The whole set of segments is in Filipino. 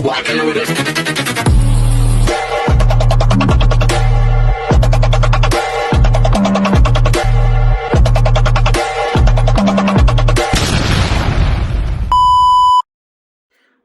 walking with it.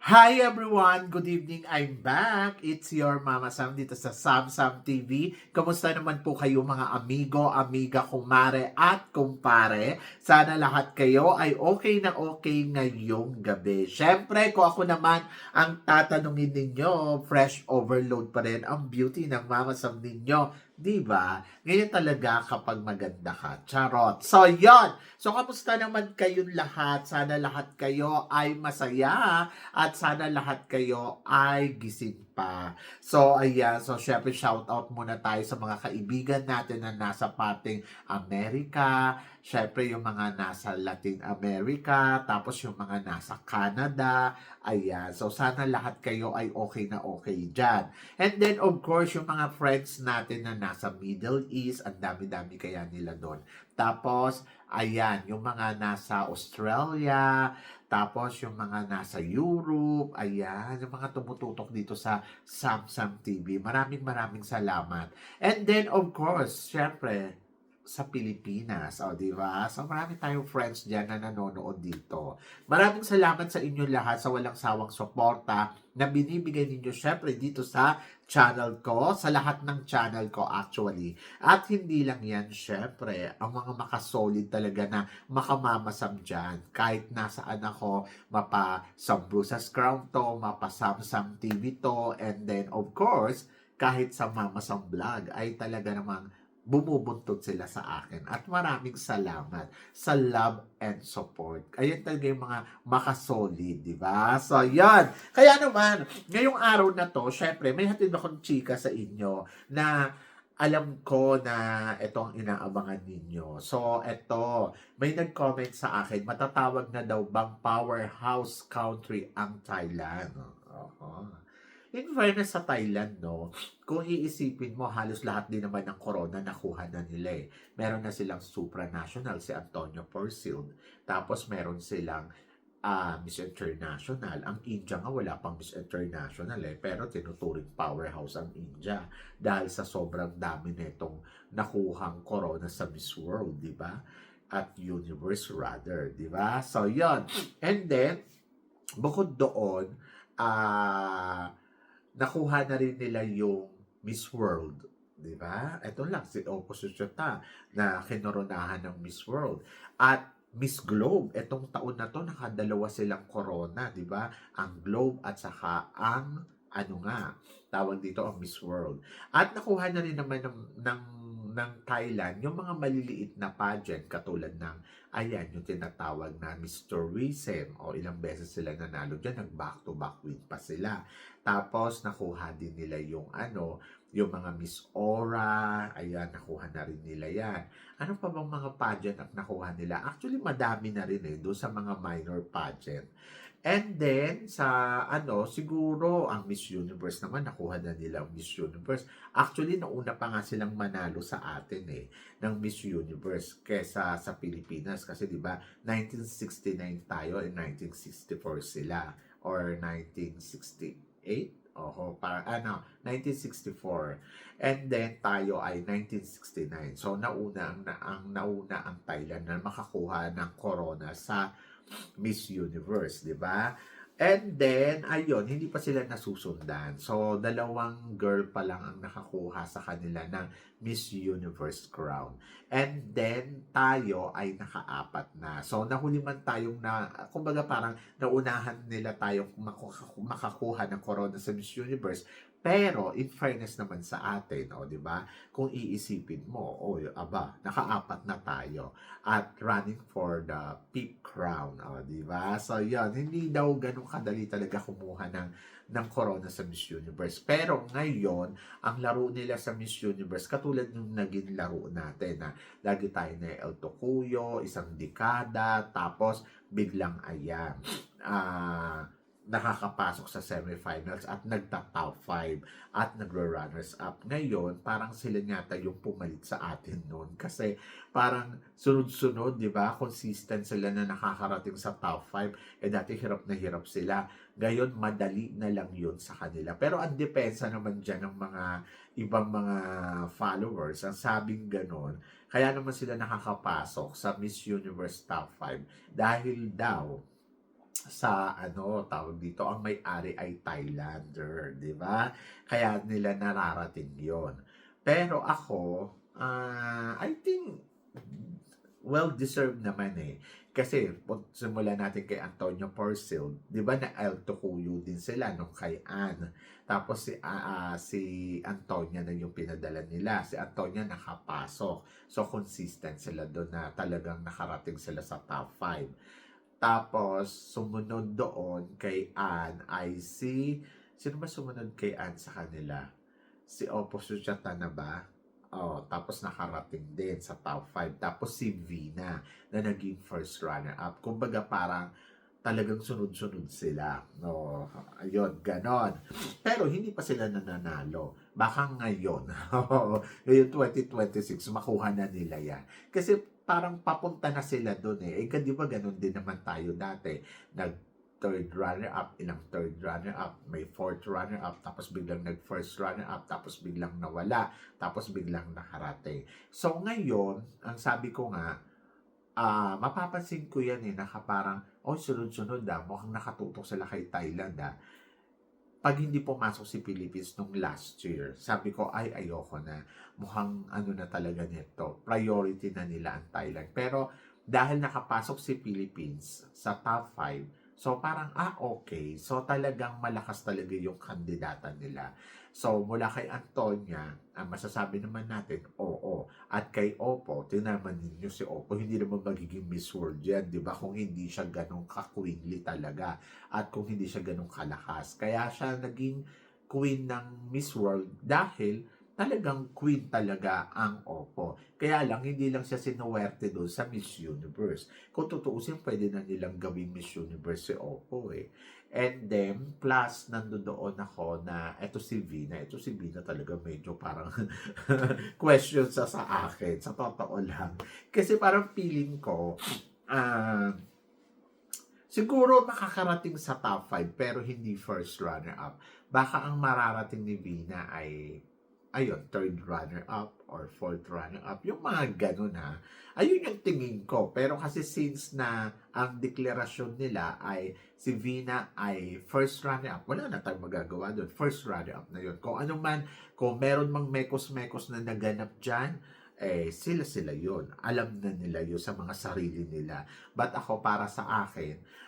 Hi everyone! Good evening! I'm back! It's your Mama Sam dito sa Sam Sam TV. Kamusta naman po kayo mga amigo, amiga, kumare at kumpare? Sana lahat kayo ay okay na okay ngayong gabi. Siyempre, kung ako naman ang tatanungin ninyo, fresh overload pa rin ang beauty ng Mama Sam ninyo. Diba? Ngayon talaga kapag maganda ka. Charot. So, yon. So, kamusta naman kayong lahat? Sana lahat kayo ay masaya at sana lahat kayo ay gising pa. So, ayan. So, syempre, shout out muna tayo sa mga kaibigan natin na nasa pating Amerika. Syempre, yung mga nasa Latin America. Tapos, yung mga nasa Canada. Ayan. So, sana lahat kayo ay okay na okay dyan. And then, of course, yung mga friends natin na nasa Middle East, ang dami-dami kaya nila doon. Tapos, ayan, yung mga nasa Australia, tapos yung mga nasa Europe, ayan, yung mga tumututok dito sa Samsung TV. Maraming salamat. And then, of course, syempre, sa Pilipinas, o di ba? So marami tayong friends diyan na nanonood dito. Maraming salamat sa inyo lahat sa walang sawang suporta na binibigay ninyo syempre dito sa channel ko, sa lahat ng channel ko actually. At hindi lang yan, syempre, ang mga makasolid talaga na makamamasam dyan. Kahit nasaan ako, mapa Sam Brusas Crown to, mapa Samsung TV to, and then of course, kahit sa Mama Sam Vlog ay talaga namang bumubuntot sila sa akin. At maraming salamat sa love and support. Ayan talaga yung mga makasolid, di ba? So, yan. Kaya naman, ngayong araw na to, syempre, may hatid akong chika sa inyo na alam ko na ito ang inaabangan ninyo. So, ito, may nag-comment sa akin, matatawag na daw bang powerhouse country ang Thailand? In fairness sa Thailand, no, kung iisipin mo, halos lahat din naman ng corona nakuha na nila eh. Meron na silang supranational, si Antonio Porcil. Tapos meron silang Miss International. Ang India nga wala pang Miss International eh, pero tinuturing powerhouse ang India dahil sa sobrang dami netong nakuhang corona sa Miss World, di ba? At Universe rather, di ba? So, yon. And then, bukod doon, nakuha na rin nila yung Miss World. Di ba? Ito lang, si Oposisyon na kinoronahan ng Miss World. At Miss Globe, etong taon na to, nakadalawa silang corona, di ba? Ang Globe at saka ang, tawag dito ang Miss World. At nakuha na rin naman ng Thailand, yung mga maliliit na pageant katulad ng, ayan, yung tinatawag na Miss Tourism, o ilang beses sila nanalo dyan, nag-back-to-back win pa sila. Tapos, nakuha din nila yung yung mga Miss Aura, ayan, nakuha na rin nila yan. Ano pa bang mga pageant ang nakuha nila? Actually, madami na rin doon sa mga minor pageant. And then, siguro, ang Miss Universe naman, nakuha na nila ang Miss Universe. Actually, nauna pa nga silang manalo sa atin ng Miss Universe kesa sa Pilipinas. Kasi, di ba, 1969 tayo and 1964 sila. Or 1968? 1964. And then, tayo ay 1969. So, nauna ang Thailand na makakuha ng corona sa Miss Universe, di ba? And then, ayun, hindi pa sila nasusundan. So, dalawang girl pa lang ang nakakuha sa kanila ng Miss Universe crown. And then, tayo ay nakaapat na. So, nahuli man tayong kumbaga parang naunahan nila tayong makakuha ng corona sa Miss Universe. Pero, in fairness naman sa atin, di ba? Kung iisipin mo, nakaapat na tayo at running for the 5th crown, di ba? So, yun, hindi daw ganun kadali talaga kumuha ng corona sa Miss Universe. Pero ngayon, ang laro nila sa Miss Universe, katulad ng naging laro natin na lagi tayo na El Tocuyo, isang dekada, tapos biglang ayan, nakakapasok sa semifinals at nagta-top 5 at nagro-runners up. Ngayon, parang sila yata yung pumalit sa atin noon kasi parang sunod-sunod, di ba? Consistent sila na nakakarating sa top 5. Dati hirap na hirap sila. Ngayon, madali na lang yun sa kanila. Pero ang depensa naman dyan ng mga ibang mga followers, ang sabing ganon, kaya naman sila nakakapasok sa Miss Universe top 5 dahil daw sa tawag dito, ang may-ari ay Thailander, di ba? Kaya nila nararating yon. Pero ako, I think, well-deserved naman eh. Kasi, simulan natin kay Antonio Porcel, di ba na El Tocuyo din sila nung kay Anne. Tapos si Antonia na yung pinadala nila. Si Antonia nakapasok. So, consistent sila doon na talagang nakarating sila sa top 5. Tapos, sumunod doon kay Ann ay sino ba sumunod kay Ann sa kanila? Si Oppo Suchata na ba? Oh, tapos nakarating din sa top 5. Tapos si Vina na naging first runner-up. Kumbaga parang talagang sunod-sunod sila. No, ayun, ganon. Pero hindi pa sila nananalo. Baka ngayon, ngayon 2026, makuha na nila yan. Kasi parang papunta na sila doon eh. Di ba ganun din naman tayo dati. Third runner-up, ilang third runner-up, may fourth runner-up, tapos biglang nag-first runner-up, tapos biglang nawala, tapos biglang nakarating. So ngayon, ang sabi ko nga, mapapansin ko yan eh, parang, sunod-sunod mukhang nakatutok sila kay Thailand Pag hindi pumasok si Philippines nung last year, sabi ko, ayoko na. Mukhang na talaga nito. Priority na nila ang Thailand. Pero dahil nakapasok si Philippines sa top 5, so parang, okay. So talagang malakas talaga yung kandidata nila. So mula kay Antonia, masasabi naman natin, oo. At kay Oppo, tinaman ninyo si Oppo, hindi naman magiging Miss World yan, di ba? Kung hindi siya ganun ka-queenly talaga at kung hindi siya ganun kalakas. Kaya siya naging queen ng Miss World dahil talagang queen talaga ang Oppo. Kaya lang, hindi lang siya sinuwerte doon sa Miss Universe. Kung tutuusin, pwede na nilang gawing Miss Universe si Oppo eh. And then, plus, nandoon ako na ito si Vina. Ito si Vina talaga medyo parang question sa akin. Sa totoo lang. Kasi parang feeling ko, siguro makakarating sa top 5 pero hindi first runner-up. Baka ang mararating ni Vina ay third runner-up or fourth runner-up. Yung mga ganun Ayun yung tingin ko. Pero kasi since na ang deklarasyon nila ay si Vina ay first runner-up, wala na tayong magagawa doon. First runner-up na yun. Kung ano man, kung meron mang mekos-mekos na naganap dyan, sila yun. Alam na nila yun sa mga sarili nila. But ako, para sa akin,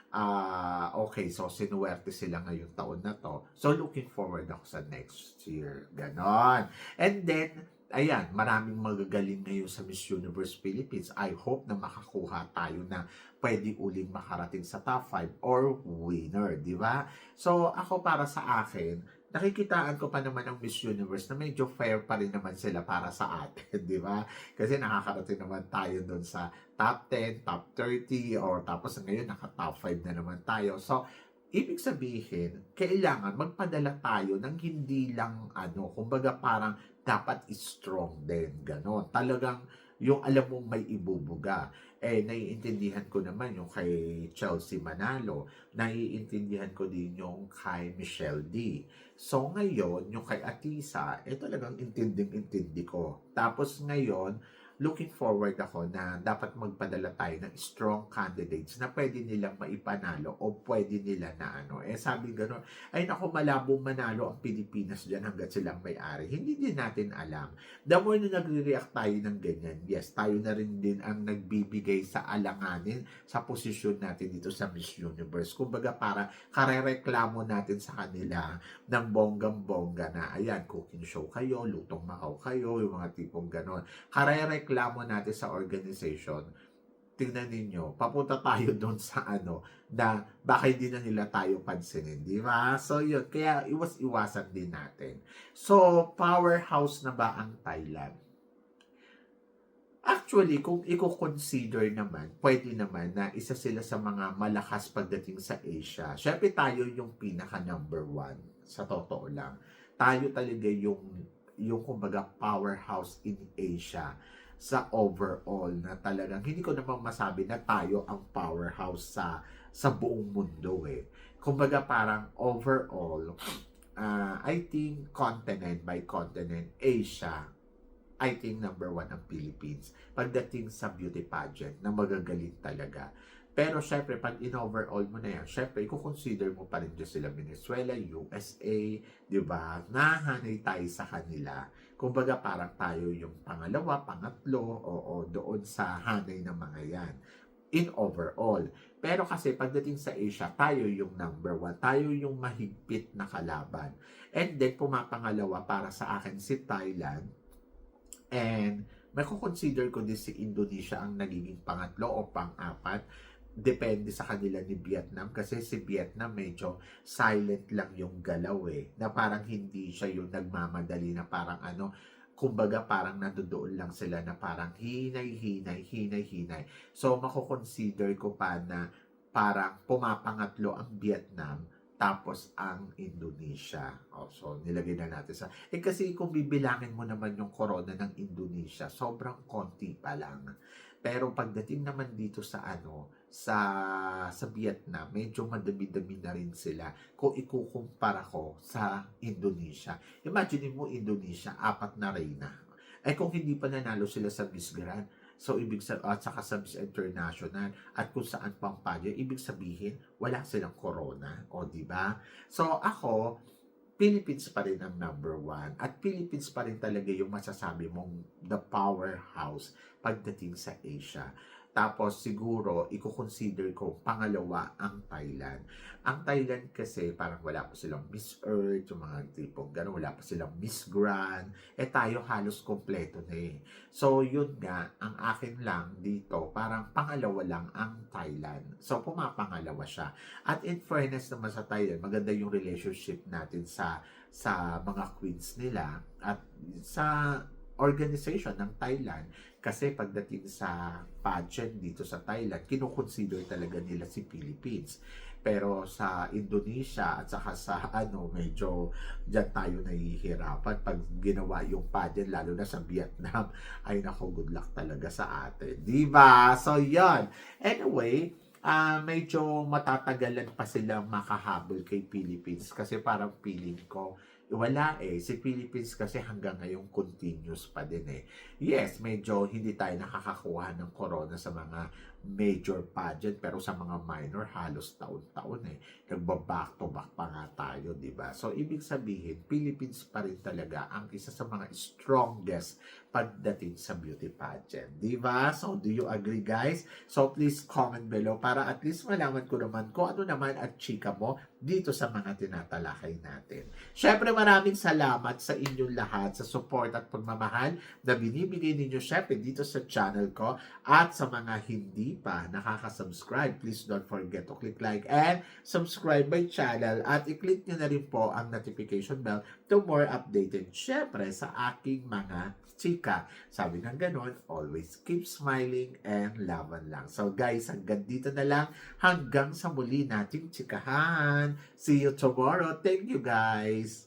okay, so sinuwerte sila ngayong taon na to. So looking forward ako sa next year. Ganon. And then, ayan, maraming magagaling ngayon sa Miss Universe Philippines. I hope na makakuha tayo na pwede uling makarating sa top 5 or winner, di ba? So, ako para sa akin, nakikitaan ko pa naman ang Miss Universe na medyo fair pa rin naman sila para sa atin, di ba? Kasi nakakarating naman tayo doon sa top 10, top 30, or tapos ngayon naka-top 5 na naman tayo. So, ibig sabihin, kailangan magpadala tayo ng hindi lang kumbaga parang dapat strong din, gano'n. Talagang yung alam mong may ibubuga. Naiintindihan ko naman yung kay Chelsea Manalo. Naiintindihan ko din yung kay Michelle D. So ngayon, yung kay Atisa, talagang intinding-intindi ko. Tapos ngayon, looking forward ako na dapat magpadala tayo ng strong candidates na pwede nilang maipanalo o pwede nila na sabi gano'n, ay naku, malabo manalo ang Pilipinas dyan hanggat silang may-ari. Hindi din natin alam. The more na nagre-react tayo ng ganyan, yes, tayo na rin din ang nagbibigay sa alanganin sa posisyon natin dito sa Miss Universe. Kumbaga para karereklamo natin sa kanila ng bonggang-bongga na, ayan, cooking show kayo, lutong makaw kayo, yung mga tipong gano'n. Karereklamo natin sa organization, tingnan ninyo, papunta tayo doon sa na baka hindi na nila tayo pansinin, di ba? So yun, kaya iwas-iwasan din natin. So, powerhouse na ba ang Thailand? Actually, kung i-consider naman, pwede naman na isa sila sa mga malakas pagdating sa Asia. Syempre tayo yung pinaka number one, sa totoo lang. Tayo talaga yung kumbaga powerhouse in Asia sa overall na talagang hindi ko naman masabi na tayo ang powerhouse sa buong mundo eh. Kumbaga parang overall, I think continent by continent, Asia, I think number one ang Philippines pagdating sa beauty pageant na magagaling talaga. Pero syempre, pag in-overall mo na yan, syempre, i-consider mo pa rin dyan sila Venezuela, USA, di ba? Nahanay tayo sa kanila. Kumbaga, parang tayo yung pangalawa, pangatlo, o doon sa hanay ng mga yan. In overall. Pero kasi pagdating sa Asia, tayo yung number one. Tayo yung mahigpit na kalaban. And then, pumapangalawa para sa akin si Thailand. And may consider ko din si Indonesia ang nagiging pangatlo o pang-apat. Depende sa kanila ni Vietnam kasi si Vietnam medyo silent lang yung galaw eh. Na parang hindi siya yung nagmamadali na parang kumbaga parang nandoon lang sila na parang hinay. So mako-consider ko pa na parang pumapangatlo ang Vietnam tapos ang Indonesia. So, nilagay na natin sa... kasi kung bibilangin mo naman yung corona ng Indonesia, sobrang konti pa lang. Pero pagdating naman dito sa sa Vietnam, medyo madami-dami na rin sila kung ikukumpara ko sa Indonesia. Imagine mo Indonesia, 4 na reyna. Kung hindi pa nanalo sila sa Miss Grand, so ibig at saka sa Miss International at kung saan pang pageant, ibig sabihin wala silang corona, di ba? So ako, Philippines pa rin ang number one at Philippines pa rin talaga yung masasabi mong the powerhouse pagdating sa Asia. Tapos siguro, i-consider ko pangalawa ang Thailand. Ang Thailand kasi parang wala pa silang Miss Earth, yung mga tipong gano'n, wala pa silang Miss Grand. Tayo halos kompleto na eh. So yun nga, ang akin lang dito, parang pangalawa lang ang Thailand. So pumapangalawa siya. At in fairness naman sa Thailand, maganda yung relationship natin sa mga queens nila at sa organization ng Thailand kasi pagdating sa pageant dito sa Thailand, kinukonsider talaga nila si Philippines. Pero sa Indonesia at saka sa medyo dyan tayo nahihirapan pag ginawa yung pageant, lalo na sa Vietnam. Ay nako, good luck talaga sa atin. Diba? So, yan. Anyway, medyo matatagalan pa silang makahabol kay Philippines kasi parang feeling ko wala si Philippines kasi hanggang ngayon continuous pa din Yes, medyo hindi tayo nakakakuha ng corona sa mga major pageant pero sa mga minor halos taon-taon nagba-back to back pa nga tayo, di ba? So ibig sabihin, Philippines pa rin talaga ang isa sa mga strongest pagdating sa beauty pageant, di ba? So do you agree, guys? So please comment below para at least malaman ko naman kung ano naman at chika mo dito sa mga tinatalakay natin. Syempre maraming salamat sa inyong lahat sa support at pagmamahal na binibigay ninyo syempre dito sa channel ko at sa mga hindi pa nakaka-subscribe, please don't forget to click like and subscribe my channel at i-click nyo na rin po ang notification bell to more updated syempre sa aking mga chika. Sabi ng ganon, always keep smiling and laban lang. So guys, hanggang dito na lang. Hanggang sa muli nating chikahan. See you tomorrow. Thank you guys.